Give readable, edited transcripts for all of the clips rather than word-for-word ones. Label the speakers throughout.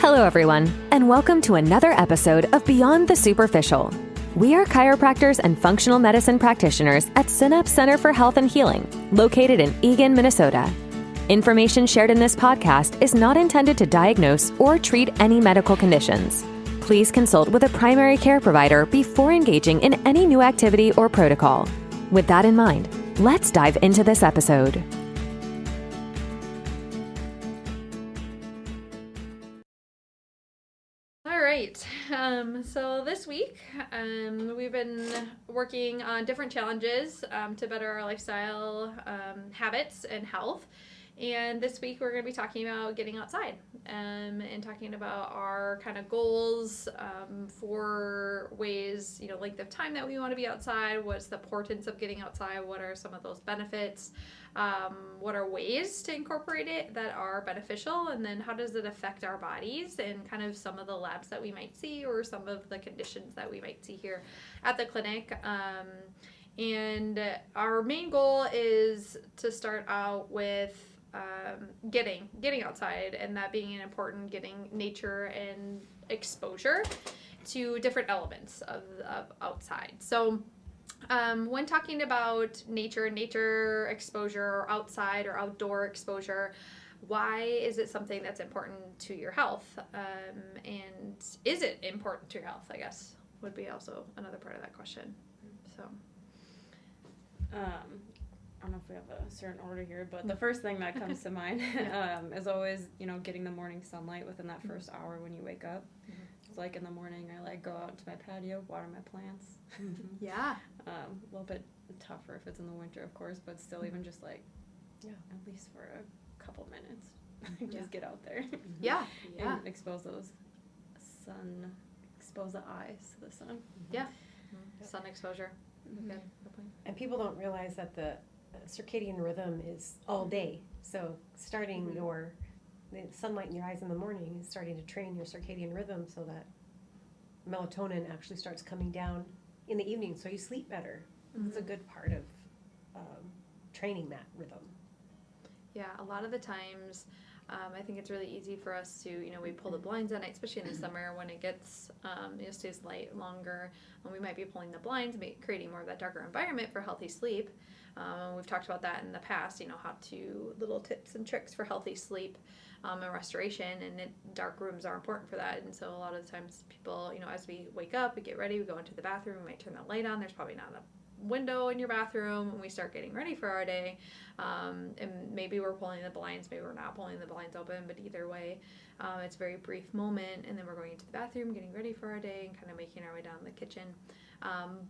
Speaker 1: Hello, everyone, and welcome to another episode of Beyond the Superficial. We are chiropractors and functional medicine practitioners at Synapse Center for Health and Healing, located in Eagan, Minnesota. Information shared in this podcast is not intended to diagnose or treat any medical conditions. Please consult with a primary care provider before engaging in any new activity or protocol. With that in mind, let's dive into this episode.
Speaker 2: So this week, we've been working on different challenges to better our lifestyle habits and health. And this week we're going to be talking about getting outside and talking about our kind of goals for ways, length of time that we want to be outside. What's the importance of getting outside? What are some of those benefits? What are ways to incorporate it that are beneficial? And then how does it affect our bodies and kind of some of the labs that we might see or some of the conditions that we might see here at the clinic. And our main goal is to start out with getting outside, and that being an important getting nature and exposure to different elements of outside. So when talking about nature exposure, or outside or outdoor exposure, why is it something that's important to your health? And is it important to your health, I guess, would be also another part of that question. So
Speaker 3: I don't know if we have a certain order here, but the first thing that comes to mind is always, getting the morning sunlight within that first hour when you wake up. Mm-hmm. It's like in the morning, I go out to my patio, water my plants.
Speaker 2: Mm-hmm. Yeah.
Speaker 3: A little bit tougher if it's in the winter, of course, but still even just at least for a couple minutes, just get out there.
Speaker 2: Yeah.
Speaker 3: And expose the eyes to the sun.
Speaker 2: Yeah. Mm-hmm. Sun exposure. Mm-hmm. Good point.
Speaker 4: And people don't realize that the circadian rhythm is all day. So starting the sunlight in your eyes in the morning is starting to train your circadian rhythm so that melatonin actually starts coming down in the evening so you sleep better. Mm-hmm. It's a good part of training that rhythm.
Speaker 2: Yeah, a lot of the times I think it's really easy for us to, we pull the blinds at night, especially in the summer when it gets, stays light longer. And we might be pulling the blinds, creating more of that darker environment for healthy sleep. We've talked about that in the past, how to little tips and tricks for healthy sleep and restoration. And dark rooms are important for that. And so a lot of the times people, as we wake up, we get ready, we go into the bathroom, we might turn the light on. There's probably not a window in your bathroom, and we start getting ready for our day, and maybe we're pulling the blinds, maybe we're not pulling the blinds open, but either way it's a very brief moment, and then we're going into the bathroom, getting ready for our day, and kind of making our way down the kitchen.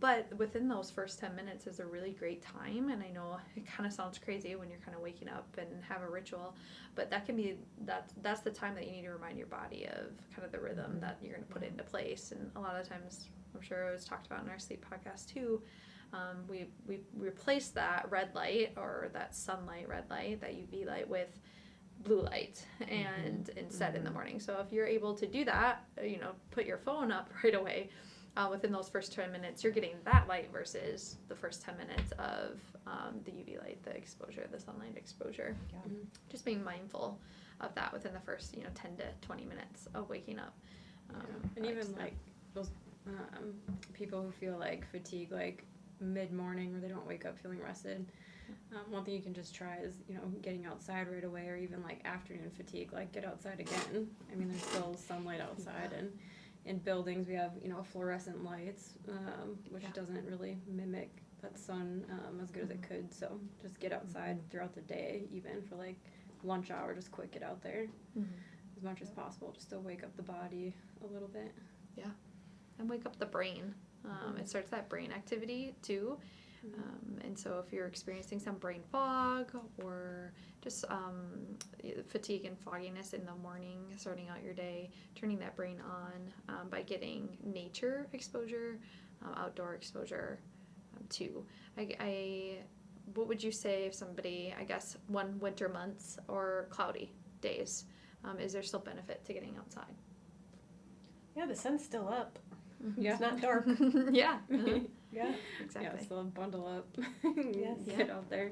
Speaker 2: But within those first 10 minutes is a really great time, and I know it kind of sounds crazy when you're kind of waking up and have a ritual, but that can be that's the time that you need to remind your body of kind of the rhythm that you're going to put into place. And a lot of times, I'm sure it was talked about in our sleep podcast too, we replace that red light or that sunlight, red light, that UV light with blue light and instead in the morning. So if you're able to do that, put your phone up right away within those first 10 minutes, you're getting that light versus the first 10 minutes of the UV light, the exposure, the sunlight exposure. Yeah. Just being mindful of that within the first 10 to 20 minutes of waking up.
Speaker 3: And even those people who feel like fatigue, mid-morning, where they don't wake up feeling rested. One thing you can just try is, getting outside right away, or even afternoon fatigue, get outside again. I mean, there's still sunlight outside, and in buildings we have, fluorescent lights, which doesn't really mimic that sun as good as it could. So just get outside throughout the day, even for lunch hour, just quick get out there as much as possible, just to wake up the body a little bit.
Speaker 2: Yeah, and wake up the brain. It starts that brain activity too. And so if you're experiencing some brain fog or just fatigue and fogginess in the morning, starting out your day, turning that brain on by getting nature exposure, outdoor exposure too. What would you say if somebody, I guess, one winter months or cloudy days, is there still benefit to getting outside?
Speaker 4: Yeah, the sun's still up.
Speaker 3: Yeah.
Speaker 4: It's not dark.
Speaker 2: Yeah.
Speaker 4: Yeah.
Speaker 2: Exactly.
Speaker 3: Yeah, so bundle up.
Speaker 4: Yes.
Speaker 3: Get out there.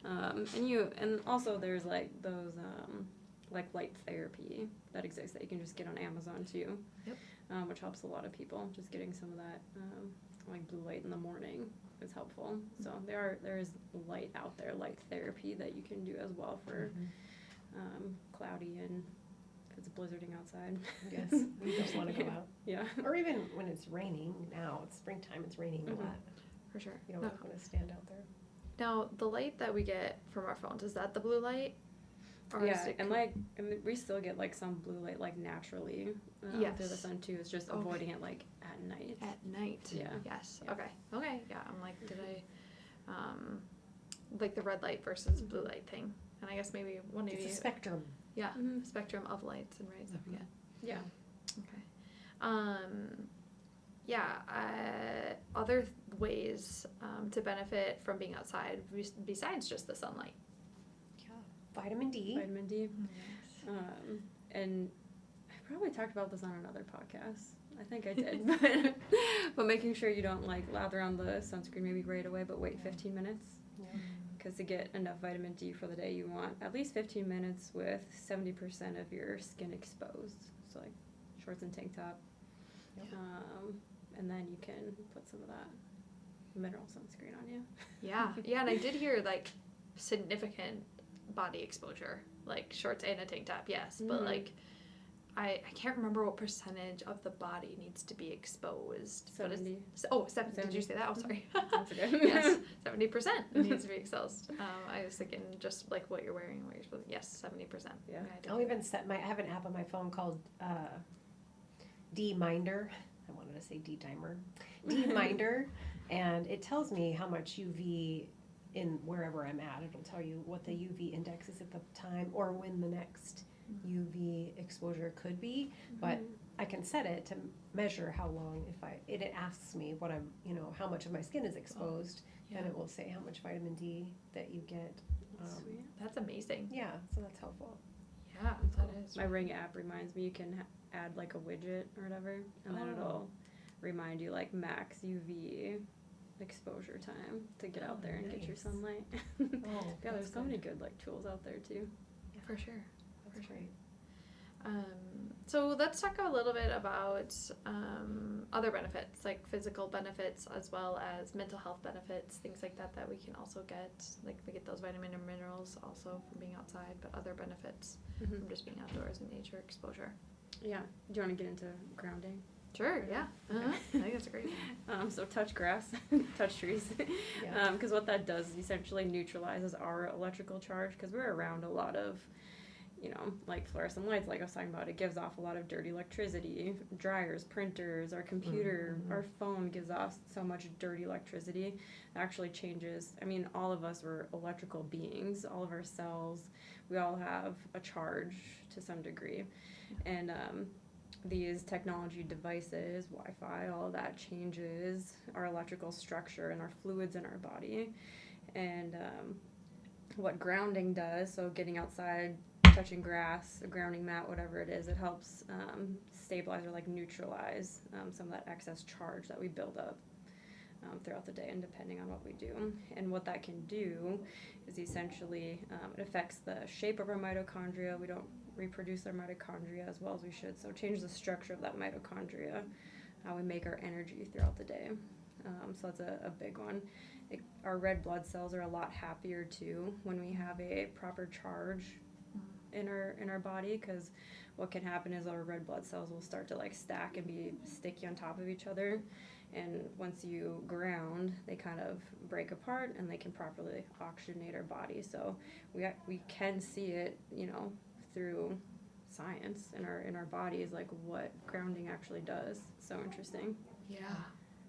Speaker 3: And also there's those like light therapy that exists that you can just get on Amazon too.
Speaker 2: Yep.
Speaker 3: Which helps a lot of people. Just getting some of that like blue light in the morning is helpful. So there is light out there, light therapy that you can do as well for cloudy and if it's blizzarding outside.
Speaker 4: Yes, you just want to go out.
Speaker 3: Yeah.
Speaker 4: Or even when it's raining now, it's springtime, it's raining a lot.
Speaker 2: For sure.
Speaker 4: You don't
Speaker 2: No.
Speaker 4: want to stand out there.
Speaker 2: Now, the light that we get from our phones, is that the blue light? Or
Speaker 3: Yeah,
Speaker 2: is it
Speaker 3: and we still get like some blue light like naturally through the
Speaker 2: Yes.
Speaker 3: sun too. It's just
Speaker 2: Okay.
Speaker 3: avoiding it like at night.
Speaker 2: at night?
Speaker 3: Yeah.
Speaker 2: Yes.
Speaker 3: Yeah.
Speaker 2: Okay. Yeah. I'm like, did I, like the red light versus blue light thing? And I guess maybe one of
Speaker 4: It's
Speaker 2: you.
Speaker 4: a spectrum.
Speaker 2: Yeah.
Speaker 3: Mhm.
Speaker 2: Spectrum of lights and rays. I forget.
Speaker 3: Yeah.
Speaker 2: Okay. Yeah. Other ways to benefit from being outside besides just the sunlight.
Speaker 4: Yeah. Vitamin D.
Speaker 3: Vitamin D. And I probably talked about this on another podcast. I think I did. But making sure you don't like lather on the sunscreen maybe right away, but wait 15 minutes.
Speaker 4: Yeah.
Speaker 3: Because to get enough vitamin D for the day, you want at least 15 minutes with 70% of your skin exposed. So like shorts and tank top.
Speaker 4: Yep.
Speaker 3: And then you can put some of that mineral sunscreen on you.
Speaker 2: Yeah. Yeah. And I did hear like significant body exposure, like shorts and a tank top. Yes, but
Speaker 3: Mhm.
Speaker 2: like. I can't remember what percentage of the body needs to be exposed. But
Speaker 3: 70.
Speaker 2: it's, 70. Did you say that? Oh, sorry.
Speaker 3: That's okay.
Speaker 2: Yes, 70% needs to be exposed. I was thinking just like what you're wearing and what you're supposed to. Yes, 70%.
Speaker 3: Yeah.
Speaker 4: I'll even set I have an app on my phone called D-Minder. I wanted to say D-Timer. D-Minder. And it tells me how much UV in wherever I'm at. It'll tell you what the UV index is at the time or when the next UV exposure could be. But I can set it to measure how long it asks me what I'm, how much of my skin is exposed.
Speaker 2: Yeah.
Speaker 4: And it will say how much vitamin D that you get.
Speaker 3: Sweet.
Speaker 2: That's amazing.
Speaker 4: Yeah, so that's helpful.
Speaker 2: Yeah, that is.
Speaker 3: My Ring app reminds me you can add like a widget or whatever, and then it'll remind you like max UV exposure time to get out there and get your
Speaker 4: nice.
Speaker 3: sunlight.
Speaker 4: Oh,
Speaker 3: Yeah, there's
Speaker 4: that's
Speaker 3: so
Speaker 4: good.
Speaker 3: many good like tools out there too.
Speaker 2: For sure.
Speaker 4: That's great.
Speaker 2: So let's talk a little bit about other benefits, like physical benefits as well as mental health benefits, things like that we can also get. Like we get those vitamin and minerals also from being outside, but other benefits from just being outdoors and nature exposure.
Speaker 3: Yeah. Do you want to get into grounding?
Speaker 2: Sure, yeah. I think that's a great one.
Speaker 3: So touch grass, touch trees,
Speaker 4: Yeah.
Speaker 3: because what that does is essentially neutralizes our electrical charge because we're around a lot of, like fluorescent lights, like I was talking about. It gives off a lot of dirty electricity. Dryers, printers, our computer, our phone gives off so much dirty electricity. It actually changes. I mean, all of us were electrical beings. All of our cells, we all have a charge to some degree, and these technology devices, Wi-Fi, all of that changes our electrical structure and our fluids in our body. And what grounding does, so getting outside, touching grass, a grounding mat, whatever it is, it helps stabilize or like neutralize some of that excess charge that we build up throughout the day and depending on what we do. And what that can do is essentially it affects the shape of our mitochondria. We don't reproduce our mitochondria as well as we should, so it changes the structure of that mitochondria, how we make our energy throughout the day. So that's a big one. Our red blood cells are a lot happier too when we have a proper charge in our body, because what can happen is our red blood cells will start to like stack and be sticky on top of each other, and once you ground, they kind of break apart and they can properly oxygenate our body. So we can see it, through science in our bodies, like what grounding actually does. So interesting.
Speaker 2: Yeah,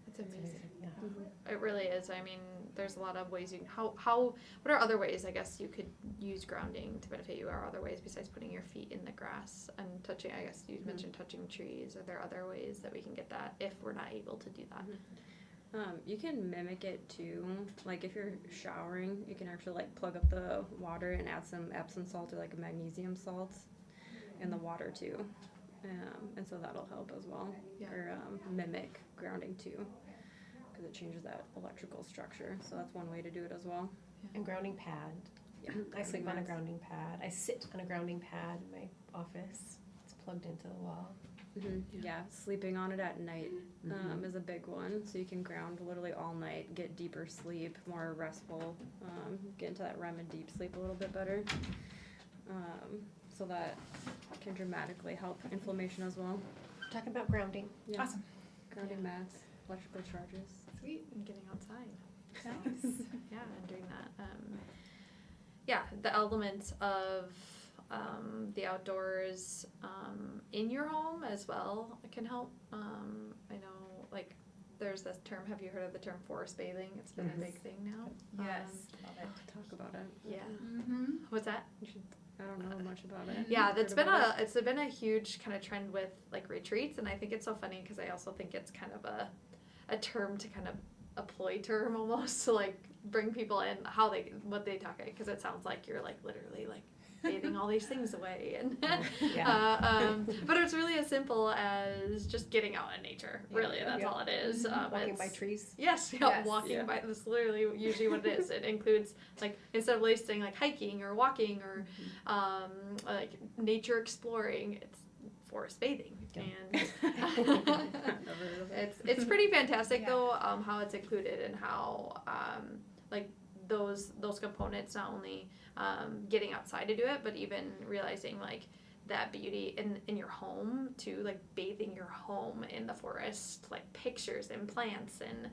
Speaker 2: it's amazing.
Speaker 4: Yeah.
Speaker 2: It really is. I mean, there's a lot of ways you can, what are other ways, I guess, you could use grounding to benefit you? Are other ways besides putting your feet in the grass and touching, I guess you mentioned touching trees. Are there other ways that we can get that if we're not able to do that?
Speaker 3: You can mimic it too. Like if you're showering, you can actually like plug up the water and add some Epsom salt or like a magnesium salt in the water too. And so that'll help as well.
Speaker 2: Yeah.
Speaker 3: Or mimic grounding too, because it changes that electrical structure. So that's one way to do it as well.
Speaker 4: And grounding pad. I sleep on a
Speaker 3: mats.
Speaker 4: grounding pad. I sit on a grounding pad in my office. It's plugged into the wall.
Speaker 3: Yeah, sleeping on it at night is a big one. So you can ground literally all night, get deeper sleep, more restful, get into that REM and deep sleep a little bit better. So that can dramatically help inflammation as well.
Speaker 4: Talking about grounding.
Speaker 3: Yeah.
Speaker 5: Awesome.
Speaker 3: Grounding mats, electrical charges.
Speaker 2: Sweet. And getting outside.
Speaker 5: Nice.
Speaker 2: Yeah, and doing that. Yeah, the elements of the outdoors in your home as well can help. I know, like, there's this term. Have you heard of the term forest bathing? It's been a big thing now.
Speaker 5: Yes. Love it.
Speaker 3: Talk about it.
Speaker 2: Yeah.
Speaker 5: Mm-hmm.
Speaker 2: What's that?
Speaker 3: I don't know much about it.
Speaker 2: Yeah,
Speaker 3: Heard
Speaker 2: that's been
Speaker 3: about
Speaker 2: it's been a huge kind of trend with like retreats, and I think it's so funny because I also think it's kind of a term to kind of a ploy term almost to like bring people in what they talk because it sounds like you're like literally like bathing all these things away and but it's really as simple as just getting out in nature. Really, that's all it is.
Speaker 4: Walking by
Speaker 2: it's-
Speaker 4: trees.
Speaker 2: Yes,
Speaker 5: Yes.
Speaker 2: walking by. That's literally usually what it is. It includes like instead of listing like hiking or walking or like nature exploring, it's forest bathing, and
Speaker 3: Never heard of it.
Speaker 2: it's pretty fantastic
Speaker 5: Yeah.
Speaker 2: though how it's included and how like those components not only getting outside to do it, but even realizing like that beauty in your home too, like bathing your home in the forest, like pictures and plants and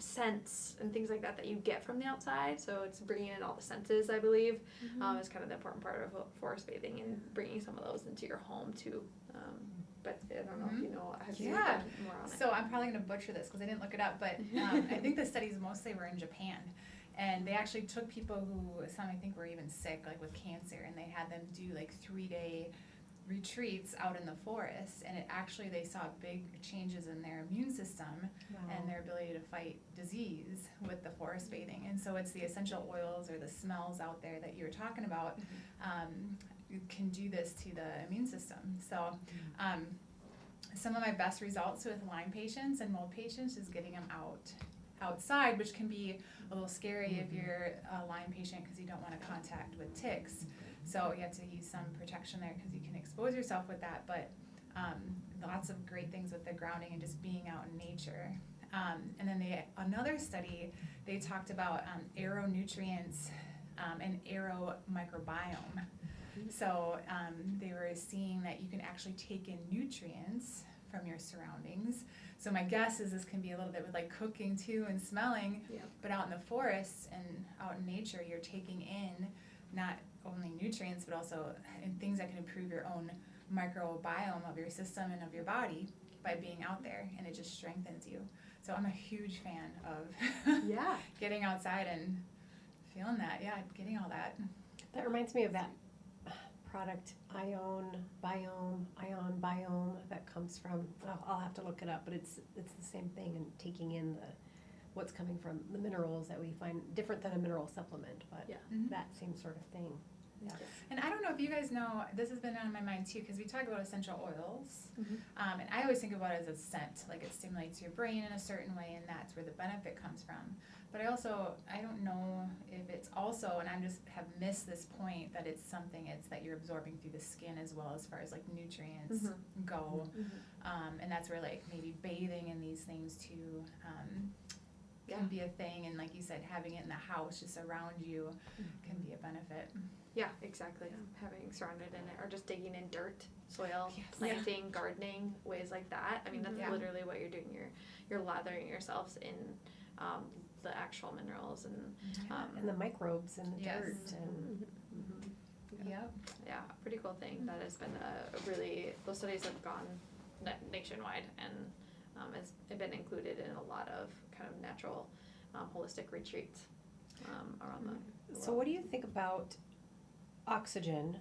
Speaker 2: scents and things like that you get from the outside. So it's bringing in all the senses, I believe, is kind of the important part of forest bathing and bringing some of those into your home too. But I don't know if you know, have you
Speaker 5: Yeah.
Speaker 2: done more on it?
Speaker 5: So I'm probably going to butcher this because I didn't look it up, but I think the studies mostly were in Japan. And they actually took people who, some I think were even sick, like with cancer, and they had them do like 3-day retreats out in the forest. And it actually, they saw big changes in their immune system and their ability to fight disease with the forest bathing. And so it's the essential oils or the smells out there that you were talking about. You can do this to the immune system. So some of my best results with Lyme patients and mold patients is getting them outside, which can be a little scary if you're a Lyme patient because you don't want to contact with ticks. So you have to use some protection there because you can expose yourself with that. But lots of great things with the grounding and just being out in nature. And then another study, they talked about aeronutrients and aeromicrobiome. So they were seeing that you can actually take in nutrients from your surroundings. So my guess is this can be a little bit with like cooking too and smelling,
Speaker 2: Yeah.
Speaker 5: but out in the forest and out in nature, you're taking in not only nutrients, but also in things that can improve your own microbiome of your system and of your body by being out there, and it just strengthens you. So I'm a huge fan of
Speaker 2: Yeah.
Speaker 5: getting outside and feeling that, getting all that.
Speaker 4: That reminds me of that product, Ion Biome, that comes from, I'll have to look it up, but it's the same thing, and taking in what's coming from the minerals that we find different than a mineral supplement, but
Speaker 2: Yeah.
Speaker 4: that same sort of thing. Yeah.
Speaker 5: And I don't know if you guys know, this has been on my mind too, because we talk about essential oils,
Speaker 2: Mhm.
Speaker 5: and I always think about it as a scent, like it stimulates your brain in a certain way, and that's where the benefit comes from. But I don't know if it's also, and I just have missed this point, that it's something that you're absorbing through the skin as well, as far as like nutrients go, and that's where like maybe bathing in these things too can be a thing, and like you said, having it in the house just around you can be a benefit.
Speaker 2: Yeah, exactly. Having surrounded in it, or just digging in dirt, soil,
Speaker 5: Yes.
Speaker 2: planting, gardening, ways like that. I mean, that's
Speaker 5: Yeah.
Speaker 2: literally what you're doing. You're lathering yourselves in the actual minerals and
Speaker 4: And the microbes in the
Speaker 5: Yes.
Speaker 4: dirt and
Speaker 5: Yep.
Speaker 2: yeah, a pretty cool thing that has been those studies have gone nationwide and has been included in a lot of kind of natural holistic retreats around the
Speaker 4: So what do you think about oxygen?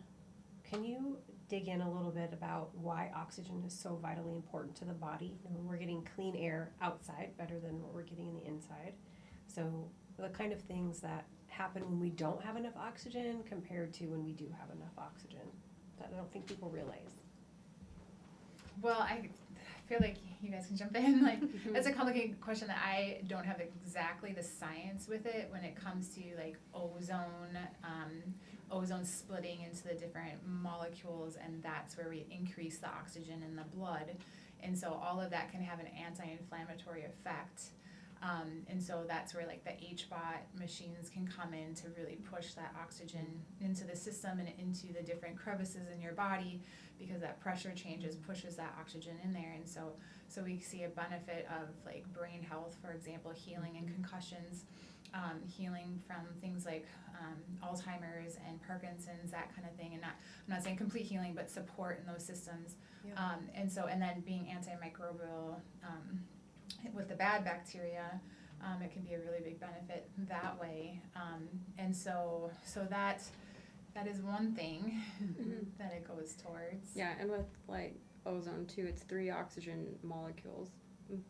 Speaker 4: Can you dig in a little bit about why oxygen is so vitally important to the body? I mean, we're getting clean air outside better than what we're getting in the inside. So the kind of things that happen when we don't have enough oxygen compared to when we do have enough oxygen that I don't think people realize.
Speaker 5: Well, I feel like you guys can jump in. Like, that's a complicated question that I don't have exactly the science with it when it comes to like ozone splitting into the different molecules, and that's where we increase the oxygen in the blood. And so all of that can have an anti-inflammatory effect. And so that's where like the HBOT machines can come in to really push that oxygen into the system and into the different crevices in your body, because that pressure changes, pushes that oxygen in there. And so we see a benefit of like brain health, for example, healing and concussions, healing from things like Alzheimer's and Parkinson's, that kind of thing. And I'm not saying complete healing, but support in those systems.
Speaker 4: Yeah.
Speaker 5: And then being antimicrobial with the bad bacteria, it can be a really big benefit that way. And so that is one thing that it goes towards.
Speaker 3: Yeah, and with like ozone too, it's 3 oxygen molecules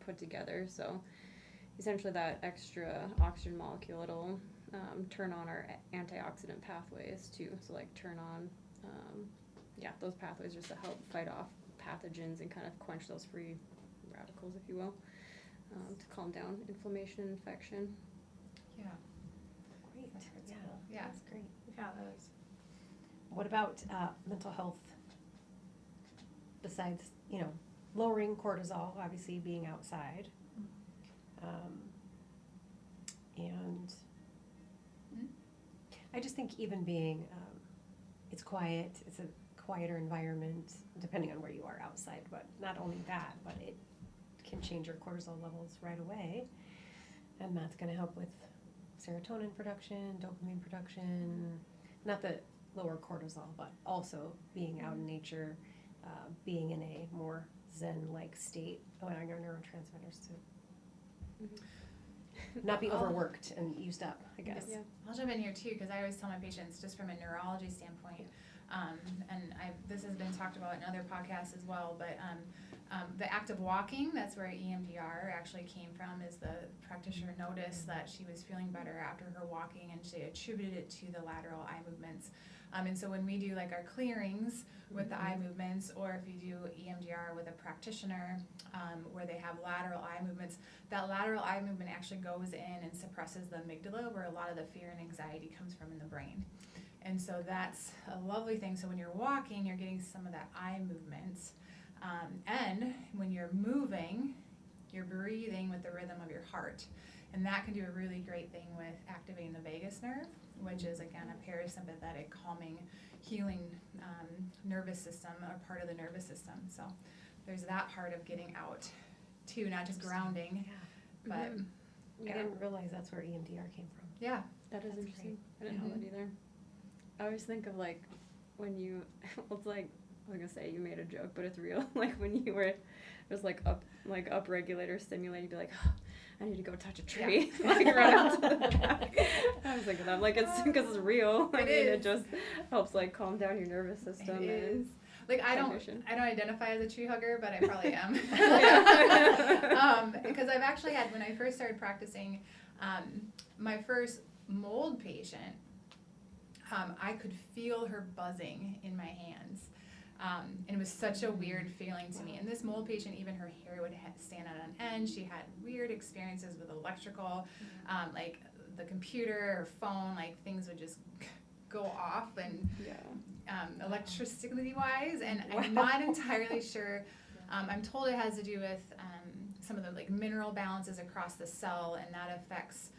Speaker 3: put together. So essentially that extra oxygen molecule, it'll turn on our antioxidant pathways too. So like turn on, those pathways just to help fight off pathogens and kind of quench those free radicals, if you will, to calm down inflammation and infection.
Speaker 5: Yeah.
Speaker 4: Great.
Speaker 5: That's
Speaker 4: Yeah,
Speaker 5: cool. Yeah.
Speaker 4: that's great.
Speaker 2: Yeah, that is.
Speaker 4: What about mental health? Besides, lowering cortisol, obviously being outside, and I just think even being, it's quiet. It's a quieter environment, depending on where you are outside. But not only that, but it can change your cortisol levels right away, and that's going to help with serotonin production, dopamine production. Not the lower cortisol, but also being out in nature, being in a more zen-like state, allowing our neurotransmitters to not be overworked and used up, I guess.
Speaker 3: Yeah.
Speaker 5: I'll jump in here too, because I always tell my patients, just from a neurology standpoint, and this has been talked about in other podcasts as well, but the act of walking, that's where EMDR actually came from, is the practitioner noticed that she was feeling better after her walking, and she attributed it to the lateral eye movements. And so when we do like our clearings with the eye movements, or if you do EMDR with a practitioner where they have lateral eye movements, that lateral eye movement actually goes in and suppresses the amygdala, where a lot of the fear and anxiety comes from in the brain. And so that's a lovely thing. So when you're walking, you're getting some of that eye movement. And when you're moving, you're breathing with the rhythm of your heart. And that can do a really great thing with activating the vagus nerve, which is, again, a parasympathetic, calming, healing nervous system, or part of the nervous system. So there's that part of getting out, too, not just grounding, but
Speaker 4: I didn't realize that's where EMDR came from.
Speaker 5: yeah.
Speaker 3: That is
Speaker 4: That's
Speaker 3: interesting.
Speaker 4: great.
Speaker 3: I didn't know that either. I always think of like when you, it's like, I was gonna say you made a joke, but it's real. Like when you were just like upregulate or stimulate, you'd be like, oh, I need to go touch a tree, like run out to the back. I was thinking that, like it's because it's real. It just helps like calm down your nervous system.
Speaker 5: It is. Like I don't identify as a tree hugger, but I probably am. Because I've actually had, when I first started practicing, my first mold patient, I could feel her buzzing in my hands. And it was such a weird feeling to me. And this mold patient, even her hair would stand out on end. She had weird experiences with electrical, like the computer or phone, like things would just go off, and electricity wise. And I'm not entirely sure. I'm told it has to do with some of the like mineral balances across the cell, and that affects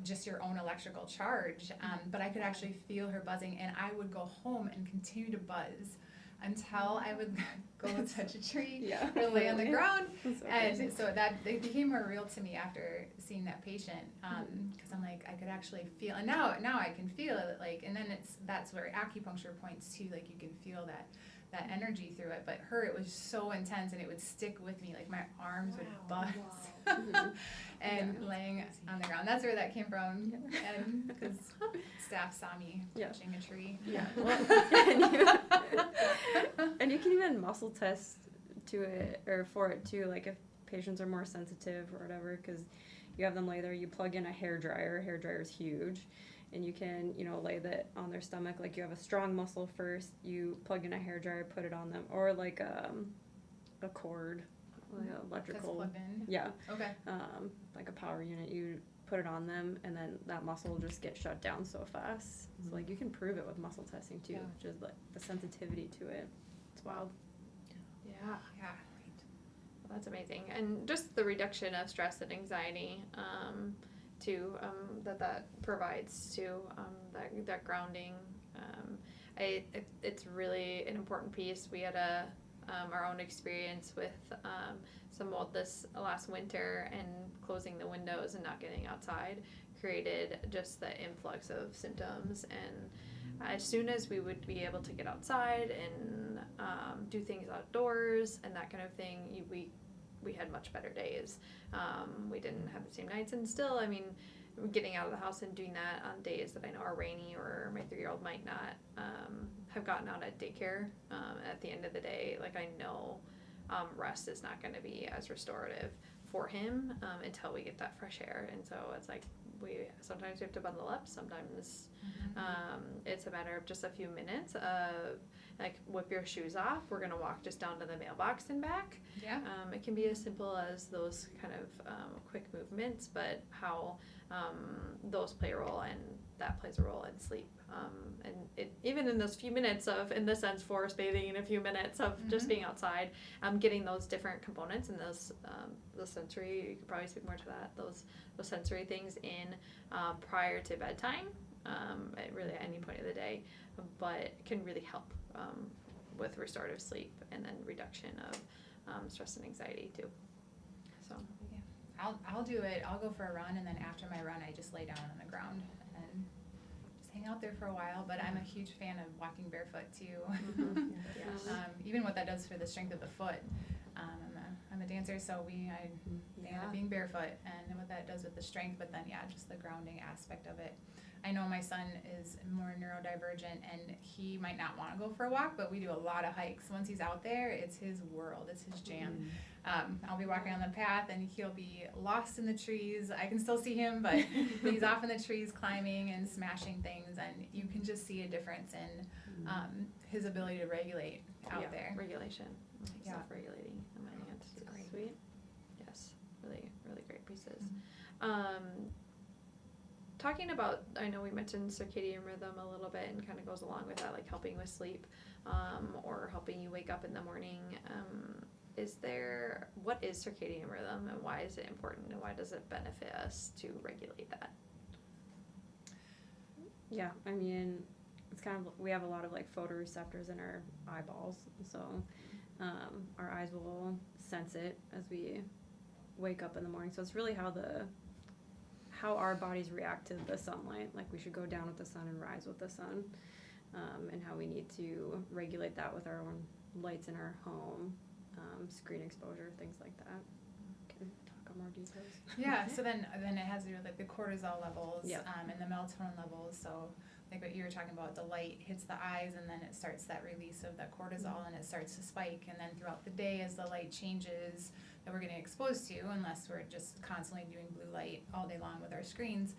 Speaker 5: just your own electrical charge. But I could actually feel her buzzing, and I would go home and continue to buzz until I would go touch a tree or lay on the ground. And so that it became more real to me after seeing that patient, because I'm like, I could actually feel, and now I can feel it, like, and then that's where acupuncture points to, like you can feel that energy through it. But it was so intense, and it would stick with me, like my arms would buzz. And laying on the ground, that's where that came from. And because staff saw me touching a tree.
Speaker 3: And you can even muscle test to it, or for it too, like if patients are more sensitive or whatever, because you have them lay there, you plug in a hair dryer is huge, and you can, lay that on their stomach, like you have a strong muscle first, you plug in a hair dryer, put it on them, or like a cord,
Speaker 5: That's
Speaker 3: electrical.
Speaker 5: plugged in.
Speaker 3: Yeah,
Speaker 5: Okay.
Speaker 3: like a power unit. You put it on them, and then that muscle will just get shut down so fast. So like you can prove it with muscle testing too.
Speaker 4: Yeah.
Speaker 3: Just like the sensitivity to it. It's wild.
Speaker 2: Yeah.
Speaker 5: Yeah.
Speaker 2: Well, that's amazing. And just the reduction of stress and anxiety, too, that provides to, that grounding. It's really an important piece. We had our own experience with some mold this last winter, and closing the windows and not getting outside created just the influx of symptoms. And as soon as we would be able to get outside and do things outdoors and that kind of thing, we had much better days. We didn't have the same nights, and still, I mean, getting out of the house and doing that on days that I know are rainy, or my 3-year-old might not have gotten out at daycare. At the end of the day, like, I know rest is not going to be as restorative for him until we get that fresh air. And so it's like sometimes we have to bundle up. Sometimes it's a matter of just a few minutes of, like, whip your shoes off. We're going to walk just down to the mailbox and back.
Speaker 5: Yeah.
Speaker 2: It can be as simple as those kind of quick movements, but how those play a role, and that plays a role in sleep. And even in those few minutes of, in this sense, forest bathing, in a few minutes of just being outside, getting those different components and those the sensory, you could probably speak more to that, those sensory things in prior to bedtime, at really any point of the day, but can really help with restorative sleep and then reduction of stress and anxiety too. So
Speaker 5: I'll do it. I'll go for a run, and then after my run, I just lay down on the ground and just hang out there for a while. But I'm a huge fan of walking barefoot too.
Speaker 2: yes.
Speaker 5: Even what that does for the strength of the foot. I'm a dancer, so I end up being barefoot, and what that does with the strength. But then just the grounding aspect of it. I know my son is more neurodivergent, and he might not want to go for a walk, but we do a lot of hikes. Once he's out there, it's his world, it's his jam. I'll be walking on the path, and he'll be lost in the trees. I can still see him, but he's off in the trees climbing and smashing things, and you can just see a difference in his ability to regulate out there.
Speaker 2: Regulation,
Speaker 5: Yeah.
Speaker 2: self-regulating. It's great.
Speaker 3: Sweet.
Speaker 2: Yes, really, really great pieces. Talking about, I know we mentioned circadian rhythm a little bit, and kind of goes along with that, like helping with sleep, or helping you wake up in the morning. What is circadian rhythm, and why is it important, and why does it benefit us to regulate that?
Speaker 3: Yeah, I mean, it's kind of, we have a lot of like photoreceptors in our eyeballs, so our eyes will sense it as we wake up in the morning. So it's really how our bodies react to the sunlight. Like, we should go down with the sun and rise with the sun, and how we need to regulate that with our own lights in our home, screen exposure, things like that. Can talk on more details.
Speaker 5: Yeah, so then it has to do with like the cortisol levels,
Speaker 3: Yep.
Speaker 5: And the melatonin levels. So like what you were talking about, the light hits the eyes, and then it starts that release of the cortisol, and it starts to spike. And then throughout the day, as the light changes that we're getting exposed to, unless we're just constantly doing blue light all day long with our screens,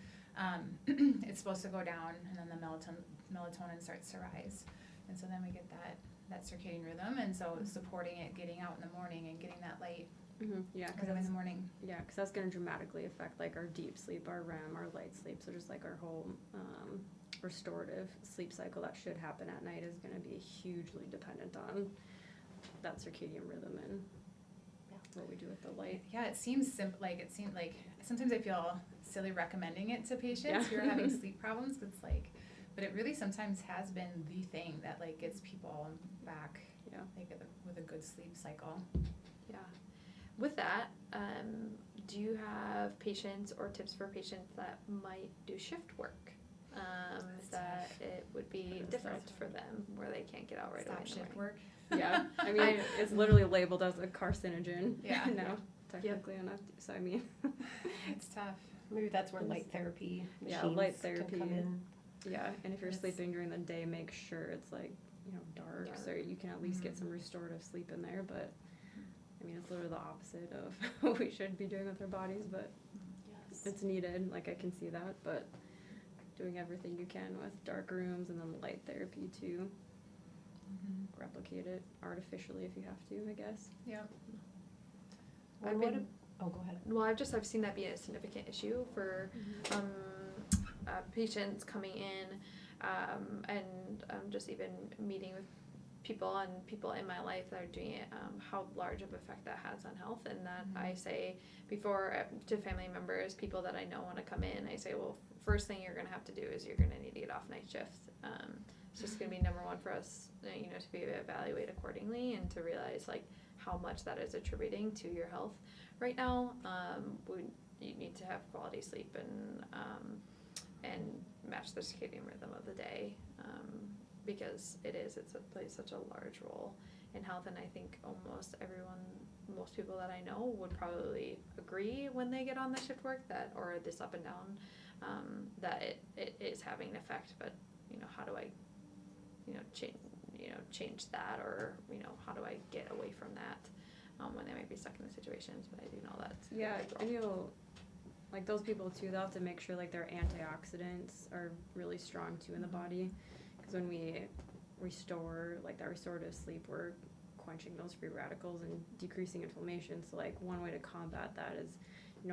Speaker 5: it's supposed to go down, and then the melatonin starts to rise. And so then we get that circadian rhythm, and so supporting it, getting out in the morning and getting that light
Speaker 3: Yeah,
Speaker 5: in the morning.
Speaker 3: Yeah, because that's going to dramatically affect like our deep sleep, our REM, our light sleep. So just like our whole restorative sleep cycle that should happen at night is going to be hugely dependent on that circadian rhythm and what we do with the light.
Speaker 5: Yeah, it seems simple. Like, it seemed like sometimes I feel silly recommending it to patients
Speaker 3: Yeah.
Speaker 5: who are having sleep problems. 'Cause it's like, but it really sometimes has been the thing that like gets people back.
Speaker 3: Yeah.
Speaker 5: Like with a good sleep cycle.
Speaker 2: Yeah. With that, do you have patients or tips for patients that might do shift work? That it would be different for them, where they can't get out right away
Speaker 5: Stop
Speaker 2: in the
Speaker 5: shift
Speaker 2: morning.
Speaker 5: work.
Speaker 3: Yeah, I mean, it's literally labeled as a carcinogen.
Speaker 5: Yeah.
Speaker 3: now, technically enough. So I mean,
Speaker 5: It's tough.
Speaker 4: Maybe that's where light therapy
Speaker 3: Yeah,
Speaker 4: machines
Speaker 3: light
Speaker 4: can
Speaker 3: therapy.
Speaker 4: come in.
Speaker 3: yeah. And if you're
Speaker 5: It's-
Speaker 3: sleeping during the day, make sure it's like dark, so you can at least get some restorative sleep in there. But I mean, it's literally the opposite of what we should be doing with our bodies. But
Speaker 2: Yes.
Speaker 3: it's needed. Like, I can see that, but doing everything you can with dark rooms and then light therapy to replicate it artificially if you have to, I guess.
Speaker 5: Yep.
Speaker 4: And what go ahead.
Speaker 2: Well, I've seen that be a significant issue for patients coming in, and just even meeting with people and people in my life that are doing it, how large of effect that has on health. And that I say before to family members, people that I know want to come in, I say, well, first thing you're going to have to do is you're going to need to get off night shifts. It's just going to be number one for us, to be able to evaluate accordingly and to realize like how much that is attributing to your health right now. You need to have quality sleep and match the circadian rhythm of the day, because it plays such a large role in health. And I think most people that I know would probably agree when they get on the shift work or this up and down, that it is having an effect. But how do I change that, or how do I get away from that when they might be stuck in the situations? But I do know that.
Speaker 3: And like those people too, they'll have to make sure like their antioxidants are really strong too in the body, because when we restore like that restorative sleep, we're quenching those free radicals and decreasing inflammation. So like one way to combat that is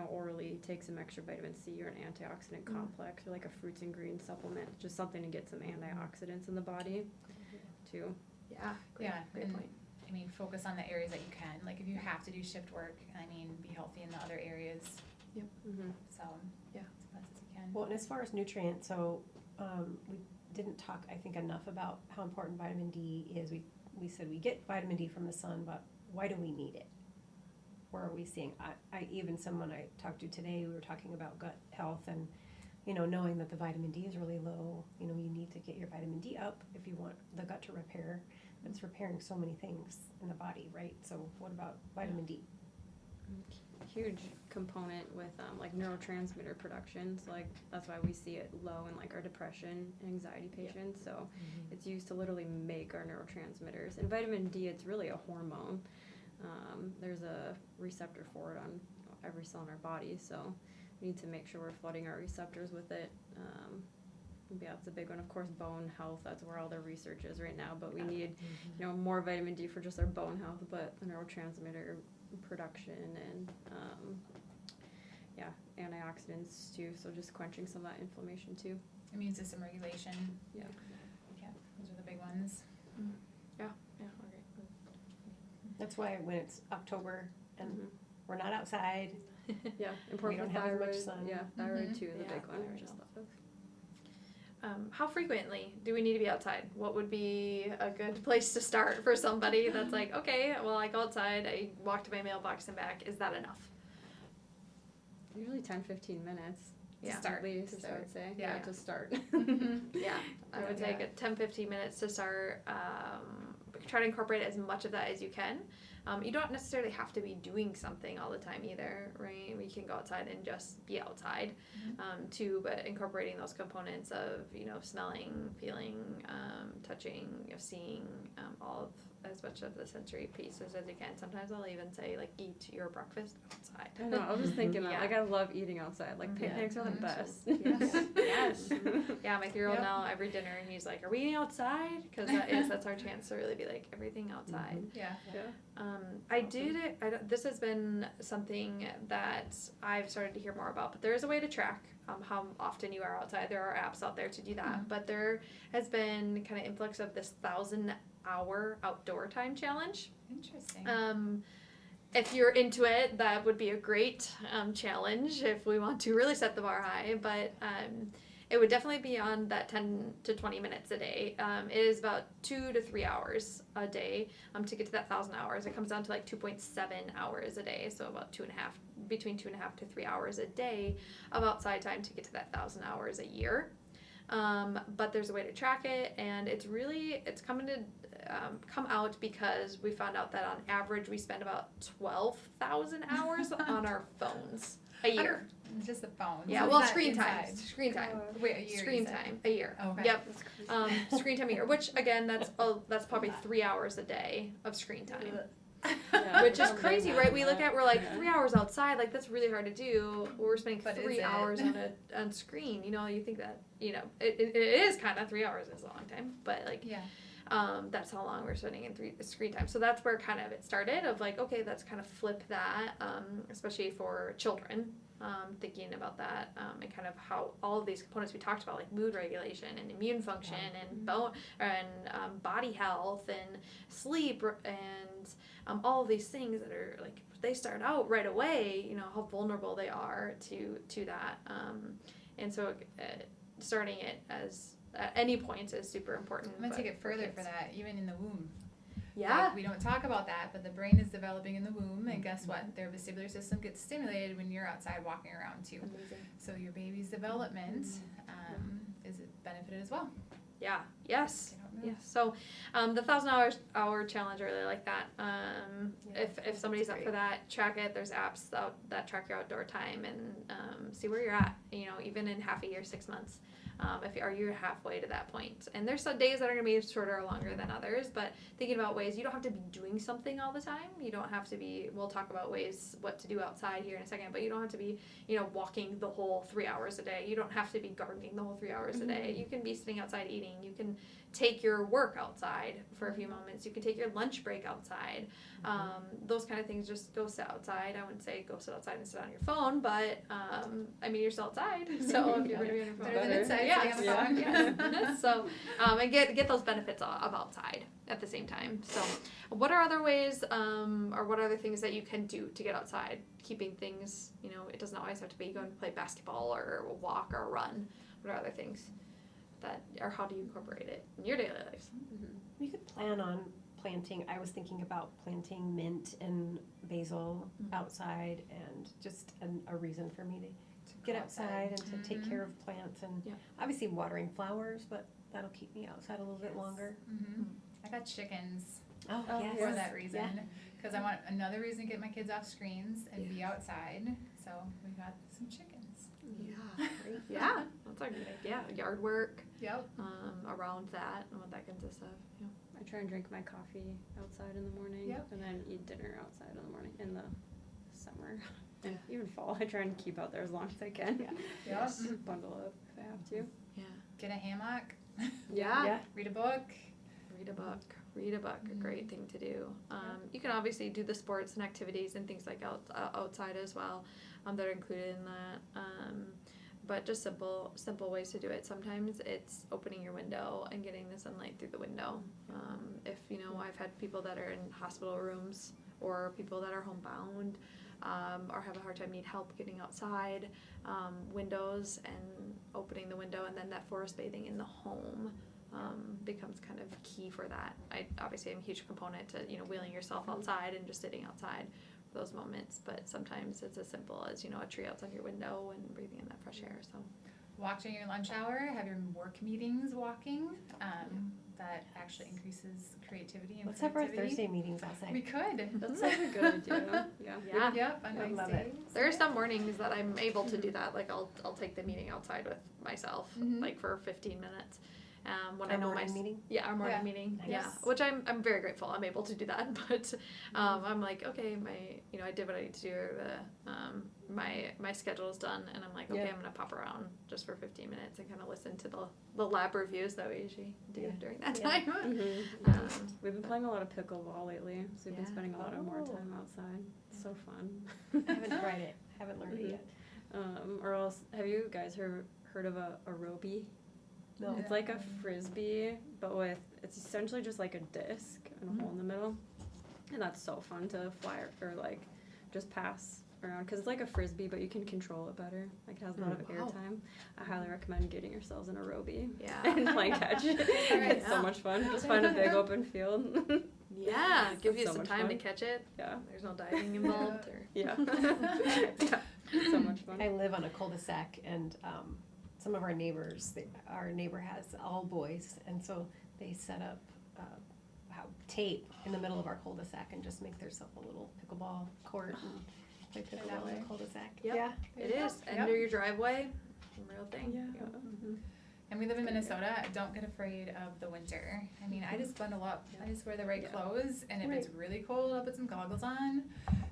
Speaker 3: orally take some extra vitamin C or an antioxidant complex, or like a fruits and greens supplement, just something to get some antioxidants in the body too.
Speaker 2: Yeah. Great point.
Speaker 5: I mean, focus on the areas that you can. Like if you have to do shift work, be healthy in the other areas.
Speaker 2: Yep.
Speaker 5: So
Speaker 2: yeah,
Speaker 5: as best as you can.
Speaker 4: Well, and as far as nutrients, so we didn't talk, I think, enough about how important vitamin D is. We said we get vitamin D from the sun, but why do we need it? Where are we seeing? I even someone I talked to today, we were talking about gut health and, knowing that the vitamin D is really low. You need to get your vitamin D up if you want the gut to repair. But it's repairing so many things in the body, right? So what about vitamin D?
Speaker 3: Huge component with like neurotransmitter production. So like that's why we see it low in like our depression and anxiety patients. So it's used to literally make our neurotransmitters. And vitamin D, it's really a hormone. There's a receptor for it on every cell in our body, so we need to make sure we're flooding our receptors with it. That's a big one. Of course, bone health, that's where all the research is right now, but we need more vitamin D for just our bone health, but the neurotransmitter production and antioxidants too, so just quenching some of that inflammation too.
Speaker 5: Immune system regulation.
Speaker 3: Yeah,
Speaker 5: those are the big ones.
Speaker 2: Okay.
Speaker 4: That's why when it's October and we're not outside,
Speaker 3: yeah, important
Speaker 4: don't
Speaker 3: for
Speaker 4: have as
Speaker 3: thyroid.
Speaker 4: much sun.
Speaker 3: Yeah, thyroid too, the
Speaker 2: Yeah,
Speaker 3: big one.
Speaker 2: thyroid
Speaker 3: Just
Speaker 2: health.
Speaker 3: thought of.
Speaker 2: How frequently do we need to be outside? What would be a good place to start for somebody that's like, okay, well, I go outside, I walk to my mailbox and back. Is that enough?
Speaker 3: Usually 10-15 minutes.
Speaker 2: Yeah.
Speaker 3: To start, at least,
Speaker 2: To
Speaker 3: I would say.
Speaker 2: Yeah.
Speaker 3: To start.
Speaker 2: Yeah, I would take a 10-15 minutes to start. Try to incorporate as much of that as you can. You don't necessarily have to be doing something all the time either, right? We can go outside and just be outside too, but incorporating those components of, smelling, feeling, touching, seeing, all of as much of the sensory pieces as you can. Sometimes I'll even say, like, eat your breakfast outside.
Speaker 3: I know, I was just thinking that.
Speaker 2: Yeah.
Speaker 3: Like, I love eating outside. Like,
Speaker 2: Yeah.
Speaker 3: picnics are the best.
Speaker 2: Yes. Yeah, my 3-year-old
Speaker 5: Yep.
Speaker 2: now, every dinner, he's like, are we eating outside? Because that's our chance to really be like, everything outside.
Speaker 5: Yeah.
Speaker 2: This has been something that I've started to hear more about, but there is a way to track how often you are outside. There are apps out there to do that, but there has been kind of influx of this 1,000-hour outdoor time challenge.
Speaker 5: Interesting.
Speaker 2: If you're into it, that would be a great challenge if we want to really set the bar high, but it would definitely be on that 10 to 20 minutes a day. It is about 2 to 3 hours a day to get to that 1,000 hours. It comes down to like 2.7 hours a day, so about between 2.5 to 3 hours a day of outside time to get to that 1,000 hours a year. But there's a way to track it, and it's coming to come out because we found out that on average we spend about 12,000 hours on our phones a year.
Speaker 5: Just the phone.
Speaker 2: Yeah,
Speaker 5: So
Speaker 2: well,
Speaker 5: it's not
Speaker 2: screen time.
Speaker 5: inside.
Speaker 2: Screen time.
Speaker 5: Wait, a year.
Speaker 2: Screen
Speaker 5: you said.
Speaker 2: time a year.
Speaker 5: Oh, okay.
Speaker 2: Yep. Screen time a year, which again, that's probably 3 hours a day of screen time,
Speaker 3: Yeah,
Speaker 2: which is
Speaker 3: I'm
Speaker 2: crazy,
Speaker 3: doing
Speaker 2: right?
Speaker 3: that.
Speaker 2: We look at, we're like
Speaker 3: Yeah.
Speaker 2: 3 hours outside, like that's really hard to do. We're spending
Speaker 5: But is
Speaker 2: 3
Speaker 5: it?
Speaker 2: hours on screen. You think that it is kind of 3 hours is a long time, but like.
Speaker 5: Yeah.
Speaker 2: that's how long we're spending in screen time. So that's where kind of it started of like, okay, let's kind of flip that, especially for children, thinking about that, and kind of how all of these components we talked about, like mood regulation and immune function and bone and body health and sleep and all of these things that are like, they start out right away, you know, how vulnerable they are to that. And so starting it as at any point is super important.
Speaker 5: I'm gonna take it further
Speaker 2: kids.
Speaker 5: for that, even in the womb.
Speaker 2: Yeah.
Speaker 5: Like, we don't talk about that, but the brain is developing in the womb, and guess what? Their vestibular system gets stimulated when you're outside walking around too.
Speaker 2: Amazing.
Speaker 5: So your baby's development is benefited as well.
Speaker 2: Yeah. Yes.
Speaker 5: They don't move.
Speaker 2: Yes. So, the 1,000 hour challenge, I really like that. If somebody's up
Speaker 4: great.
Speaker 2: for that, track it. There's apps that track your outdoor time and see where you're at. You know, even in half a year, 6 months. If you're halfway to that point, and there's some days that are going to be shorter or longer than others, but thinking about ways you don't have to be doing something all the time. You don't have to be. We'll talk about ways what to do outside here in a second, but you don't have to be, you know, walking the whole 3 hours a day. You don't have to be gardening the whole 3 hours a day. You can be sitting outside eating. You can take your work outside for a few moments. You can take your lunch break outside. Those kind of things. Just go sit outside. I wouldn't say go sit outside and sit on your phone, but I mean, you're still outside, so if you're going to be on your phone,
Speaker 5: Better than inside,
Speaker 2: yeah,
Speaker 5: sitting on the phone.
Speaker 2: yeah. So and get those benefits of outside at the same time. So what are other ways, or what are other things that you can do to get outside? Keeping things, you know, it doesn't always have to be going to play basketball or walk or run. What are other things that, or how do you incorporate it in your daily lives?
Speaker 4: We could plan on planting. I was thinking about planting mint and basil outside, and just a reason for me to get outside and to take care of plants, and
Speaker 2: Yeah.
Speaker 4: obviously watering flowers, but that'll keep me outside a little bit longer.
Speaker 5: I got chickens
Speaker 4: Oh,
Speaker 3: Oh,
Speaker 4: yes.
Speaker 5: for that reason,
Speaker 4: Yeah.
Speaker 5: because I want another reason to get my kids off screens and be outside. So we got some chickens.
Speaker 2: Yeah. Yeah. That's a good idea. Yard work,
Speaker 5: Yep.
Speaker 2: around that and what that consists of. Yeah.
Speaker 3: I try and drink my coffee outside in the morning,
Speaker 5: Yep.
Speaker 3: and then eat dinner outside in the morning in the summer and even fall. I try and keep out there as long as I can.
Speaker 5: Yep.
Speaker 3: Bundle up if I have to.
Speaker 2: Yeah.
Speaker 5: Get a hammock.
Speaker 2: Yeah.
Speaker 4: Yeah.
Speaker 5: Read a book.
Speaker 2: Read a book. Read a book. A great thing to do. You can obviously do the sports and activities and things like outside as well, that are included in that. But just simple ways to do it. Sometimes it's opening your window and getting the sunlight through the window. If you know, I've had people that are in hospital rooms or people that are homebound, or have a hard time, need help getting outside, windows and opening the window, and then that forest bathing in the home becomes kind of key for that. I obviously am a huge component to, you know, wheeling yourself outside and just sitting outside for those moments, but sometimes it's as simple as, you know, a tree outside your window and breathing in that fresh air. So
Speaker 5: Walk during your lunch hour. Have your work meetings walking. That actually increases creativity and
Speaker 4: Let's have our
Speaker 5: productivity.
Speaker 4: Thursday meetings outside.
Speaker 5: We could.
Speaker 3: That sounds a good idea. Yeah.
Speaker 2: yeah.
Speaker 5: Yep. On
Speaker 4: I
Speaker 5: nice
Speaker 4: love
Speaker 5: days.
Speaker 4: it.
Speaker 2: There are some mornings that I'm able to do that. Like I'll take the meeting outside with myself, like for 15 minutes. When I
Speaker 4: Our
Speaker 2: know
Speaker 4: morning
Speaker 2: my
Speaker 4: meeting?
Speaker 2: yeah, our morning
Speaker 5: Yeah.
Speaker 2: meeting,
Speaker 4: Nice.
Speaker 2: yeah, which I'm very grateful. I'm able to do that, but I'm like, okay, I did what I need to do. My schedule is done, and I'm like, okay,
Speaker 4: Yeah.
Speaker 2: I'm gonna pop around just for 15 minutes and kind of listen to the lab reviews that we usually do
Speaker 4: Yeah.
Speaker 2: during that
Speaker 4: Yeah.
Speaker 2: time.
Speaker 3: Mm-hmm. We've been playing a lot of pickleball lately, so we've been
Speaker 2: Yeah.
Speaker 3: spending a lot of more
Speaker 4: Oh.
Speaker 3: time outside. It's so fun.
Speaker 4: I haven't tried it. Haven't learned it yet.
Speaker 3: Or else, have you guys heard of a aerobie?
Speaker 4: No.
Speaker 3: It's like a frisbee, but it's essentially just like a disc and a hole in the middle, and that's so fun to fly or like just pass around because it's like a frisbee, but you can control it better. Like it has a lot of
Speaker 2: Wow.
Speaker 3: airtime. I highly recommend getting yourselves an aerobie
Speaker 2: Yeah.
Speaker 3: and playing catch. It's so
Speaker 2: Yeah.
Speaker 3: much fun. Just find a big open field.
Speaker 2: Yeah, give you
Speaker 3: so
Speaker 2: some
Speaker 3: much
Speaker 2: time to
Speaker 3: fun.
Speaker 2: catch it.
Speaker 3: Yeah.
Speaker 2: There's no diving involved, or
Speaker 3: Yeah. Yeah. So much fun.
Speaker 4: I live on a cul-de-sac, and some of our neighbors, our neighbor has all boys, and so they set up tape in the middle of our cul-de-sac and just make themselves a little pickleball court and play
Speaker 5: that
Speaker 4: pickleball in
Speaker 5: way.
Speaker 4: the cul-de-sac.
Speaker 2: Yep.
Speaker 4: Yeah.
Speaker 2: it is under your driveway, real thing.
Speaker 3: Yeah.
Speaker 2: Yep.
Speaker 3: Mhm.
Speaker 5: And we live in Minnesota. Don't get afraid of the winter. I mean, I just bundle up. I just wear the right
Speaker 3: Yeah.
Speaker 5: clothes, and if
Speaker 4: Right.
Speaker 5: it's really cold, I'll put some goggles on.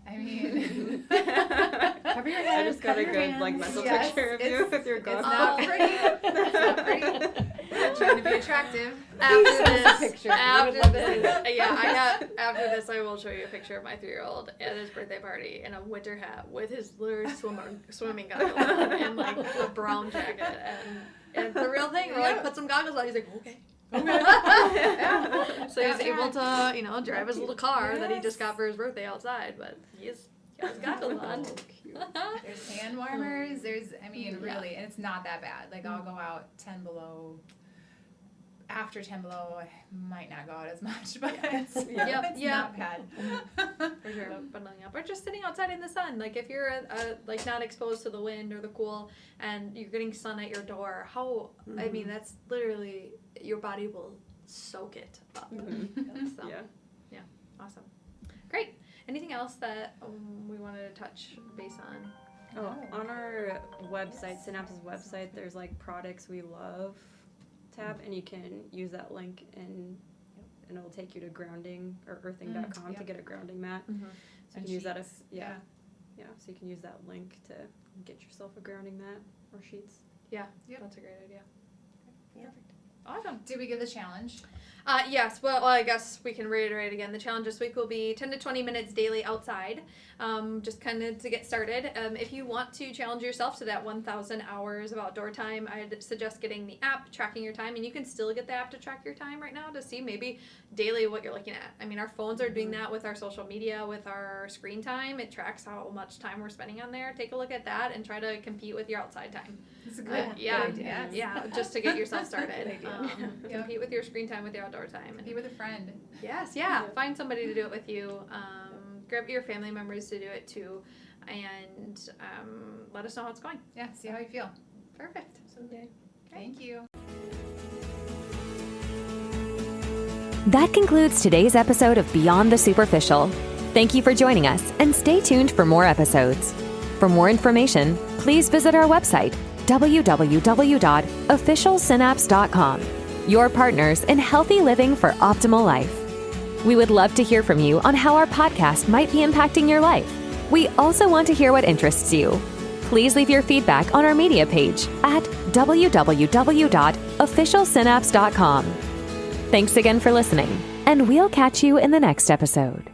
Speaker 5: I mean,
Speaker 4: Cover your head,
Speaker 3: I just got
Speaker 4: cover
Speaker 3: a
Speaker 4: your
Speaker 3: good
Speaker 4: hands.
Speaker 3: like mental
Speaker 5: Yes,
Speaker 3: picture of you
Speaker 5: it's-
Speaker 3: with your
Speaker 5: it's
Speaker 3: goggles.
Speaker 5: not pretty. It's not pretty. I'm trying to be attractive.
Speaker 2: After
Speaker 4: send us a
Speaker 2: this,
Speaker 4: picture. We would
Speaker 2: after
Speaker 4: love to
Speaker 2: this,
Speaker 4: see that.
Speaker 2: after this, I will show you a picture of my 3-year-old at his birthday party in a winter hat with his literally swimming goggles on and like a brown jacket, and it's the real thing. We're like, put some goggles on. He's like, okay. So he's able to, drive his little car that he just got for his birthday outside, but he's got his goggles on.
Speaker 5: There's hand warmers. Really, and it's not that bad. Like I'll go out 10 below. After 10 below, I might not go out as much, but it's not bad.
Speaker 2: For sure, bundling up or just sitting outside in the sun. Like if you're like not exposed to the wind or the cool, and you're getting sun at your door, I mean that's literally your body will soak it up. So, yeah, awesome, great. Anything else that we wanted to touch base on?
Speaker 3: Oh, on our website, Synapse's website, there's like products we love tab, and you can use that link and it'll take you to grounding or earthing.com to get a grounding mat. So you can use that so you can use that link to get yourself a grounding mat or sheets.
Speaker 2: Yeah, that's a great idea.
Speaker 4: Yeah.
Speaker 2: Perfect. Awesome.
Speaker 5: Did we give the challenge?
Speaker 2: Yes, well, I guess we can reiterate again. The challenge this week will be 10 to 20 minutes daily outside, just kind of to get started. If you want to challenge yourself to that 1,000 hours of outdoor time, I'd suggest getting the app, tracking your time, and you can still get the app to track your time right now to see maybe daily what you're looking at. I mean, our phones are doing that with our social media, with our screen time. It tracks how much time we're spending on there. Take a look at that and try to compete with your outside time.
Speaker 5: It's a good idea.
Speaker 2: Yeah, just to get yourself started.
Speaker 5: Yep.
Speaker 2: Compete with your screen time with your outdoor time.
Speaker 5: Be with a friend.
Speaker 2: Yes, yeah. Find somebody to do it with you. Grab your family members to do it too, and let us know how it's going.
Speaker 5: Yeah, see how you feel.
Speaker 2: Perfect.
Speaker 5: Thank you.
Speaker 1: That concludes today's episode of Beyond the Superficial. Thank you for joining us, and stay tuned for more episodes. For more information, please visit our website, www.officialsynapse.com, your partners in healthy living for optimal life. We would love to hear from you on how our podcast might be impacting your life. We also want to hear what interests you. Please leave your feedback on our media page at www.officialsynapse.com. Thanks again for listening, and we'll catch you in the next episode.